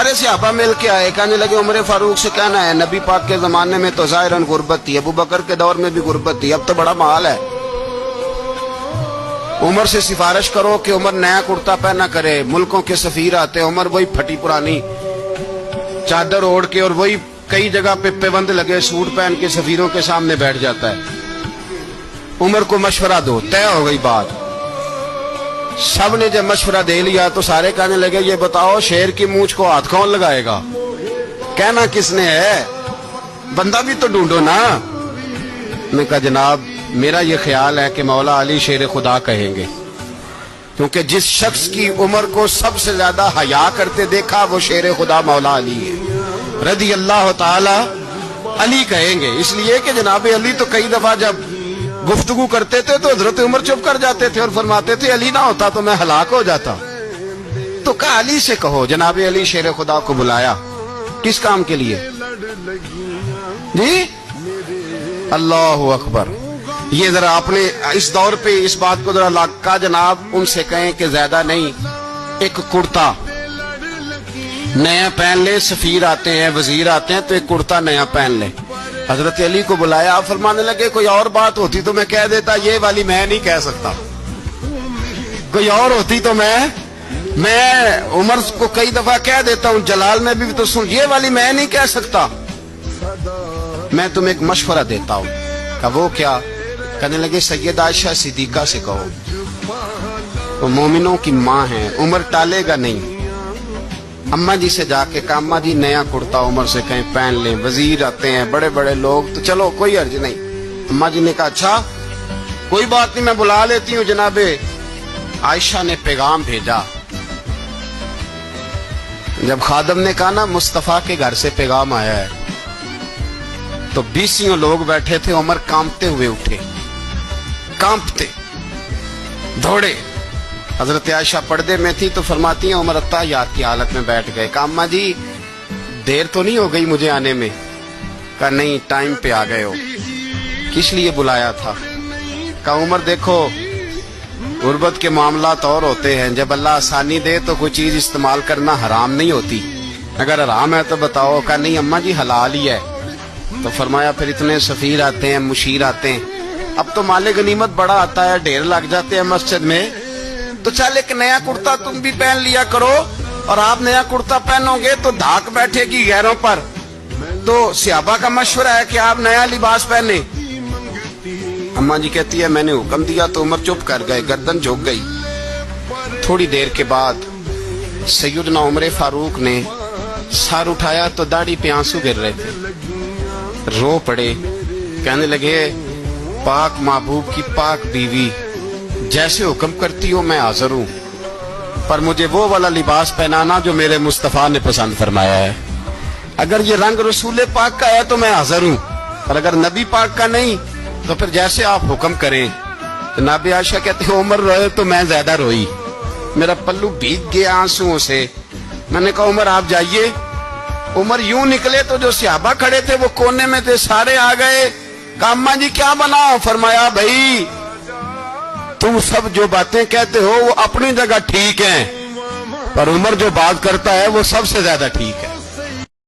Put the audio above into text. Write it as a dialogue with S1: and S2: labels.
S1: سارے صحابہ مل کے آئے, کہنے لگے عمر فاروق سے کہنا ہے نبی پاک کے زمانے میں تو ظاہراً غربت تھی, ابو بکر کے دور میں بھی غربت تھی, اب تو بڑا مال ہے, عمر سے سفارش کرو کہ عمر نیا کرتا پہنا کرے. ملکوں کے سفیر آتے, عمر وہی پھٹی پرانی چادر اوڑھ کے اور وہی کئی جگہ پہ پیوند لگے سوٹ پہن کے سفیروں کے سامنے بیٹھ جاتا ہے. عمر کو مشورہ دو, طے ہو گئی بات. سب نے جب مشورہ دے لیا تو سارے کہنے لگے یہ بتاؤ شیر کی مونچھ کو ہاتھ کون لگائے گا, کہنا کس نے ہے, بندہ بھی تو ڈھونڈو نا. میں کہا جناب میرا یہ خیال ہے کہ مولا علی شیر خدا کہیں گے, کیونکہ جس شخص کی عمر کو سب سے زیادہ حیا کرتے دیکھا وہ شیر خدا مولا علی ہے رضی اللہ تعالی علی کہیں گے. اس لیے کہ جناب علی تو کئی دفعہ جب گفتگو کرتے تھے تو حضرت عمر چپ کر جاتے تھے اور فرماتے تھے علی نہ ہوتا تو میں ہلاک ہو جاتا. تو کہا علی سے کہو. جناب علی شیر خدا کو بلایا, کس کام کے لیے جی؟ اللہ اکبر. یہ ذرا اپنے اس دور پہ اس بات کو ذرا کا جناب ان سے کہیں کہ زیادہ نہیں, ایک کرتا نیا پہن لے, سفیر آتے ہیں وزیر آتے ہیں تو ایک کرتا نیا پہن لے. حضرت علی کو بلایا, فرمانے لگے کوئی اور بات ہوتی تو میں کہہ دیتا, یہ والی میں نہیں کہہ سکتا. کوئی اور ہوتی تو میں عمر کو کئی دفعہ کہہ دیتا ہوں, جلال میں بھی تو سن, یہ والی میں نہیں کہہ سکتا. میں تمہیں ایک مشورہ دیتا ہوں. کہ وہ کیا؟ کہنے لگے سید عائشہ صدیقہ سے کہو, وہ مومنوں کی ماں ہیں, عمر ٹالے گا نہیں. اماں جی سے جا کے کہ اماں جی نیا کرتا عمر سے کہیں پہن لیں, وزیر آتے ہیں بڑے بڑے لوگ تو چلو کوئی حرج نہیں. اماں جی نے کہا اچھا کوئی بات نہیں میں بلا لیتی ہوں. جناب عائشہ نے پیغام بھیجا. جب خادم نے کہا نا مصطفیٰ کے گھر سے پیغام آیا ہے, تو 20 لوگ بیٹھے تھے. عمر کانپتے ہوئے اٹھے, کانپتے دوڑے. حضرت عائشہ پردے میں تھی تو فرماتی ہیں عمر اتحیات کی حالت میں بیٹھ گئے. کہا اماں جی دیر تو نہیں ہو گئی مجھے آنے میں؟ کہا نہیں ٹائم پہ آ گئے ہو. کس لیے بلایا تھا؟ کہا عمر دیکھو غربت کے معاملات اور ہوتے ہیں, جب اللہ آسانی دے تو کوئی چیز استعمال کرنا حرام نہیں ہوتی, اگر حرام ہے تو بتاؤ. کہا نہیں اماں جی حلال ہی ہے. تو فرمایا پھر اتنے سفیر آتے ہیں مشیر آتے ہیں, اب تو مال غنیمت بڑا آتا ہے, ڈھیر لگ جاتے ہیں مسجد میں, تو چل ایک نیا کرتا تم بھی پہن لیا کرو, اور آپ نیا کرتا پہنو گے تو دھاک بیٹھے گی غیروں پر. تو صحابہ کا مشورہ ہے کہ آپ نیا لباس پہنے. اماں جی کہتی ہے میں نے حکم دیا تو عمر چپ کر گئے, گردن جھک گئی. تھوڑی دیر کے بعد سیدنا عمر فاروق نے سر اٹھایا تو داڑھی پہ آنسو گر رہے تھے, رو پڑے. کہنے لگے پاک محبوب کی پاک بیوی جیسے حکم کرتی ہو میں حاضر ہوں, پر مجھے وہ والا لباس پہنانا جو میرے مصطفیٰ نے پسند فرمایا ہے. اگر یہ رنگ رسول پاک کا ہے تو میں حاضر ہوں, اور اگر نبی پاک کا نہیں تو پھر جیسے آپ حکم کریں. جناب عائشہ کہتے ہیں عمر روئے تو میں زیادہ روئی, میرا پلو بھیگ گیا آنسوؤں سے. میں نے کہا عمر آپ جائیے. عمر یوں نکلے تو جو صحابہ کھڑے تھے وہ کونے میں تھے, سارے آ گئے. کہا اماں جی کیا بناؤ؟ فرمایا بھائی تم سب جو باتیں کہتے ہو وہ اپنی جگہ ٹھیک ہیں, پر عمر جو بات کرتا ہے وہ سب سے زیادہ ٹھیک ہے.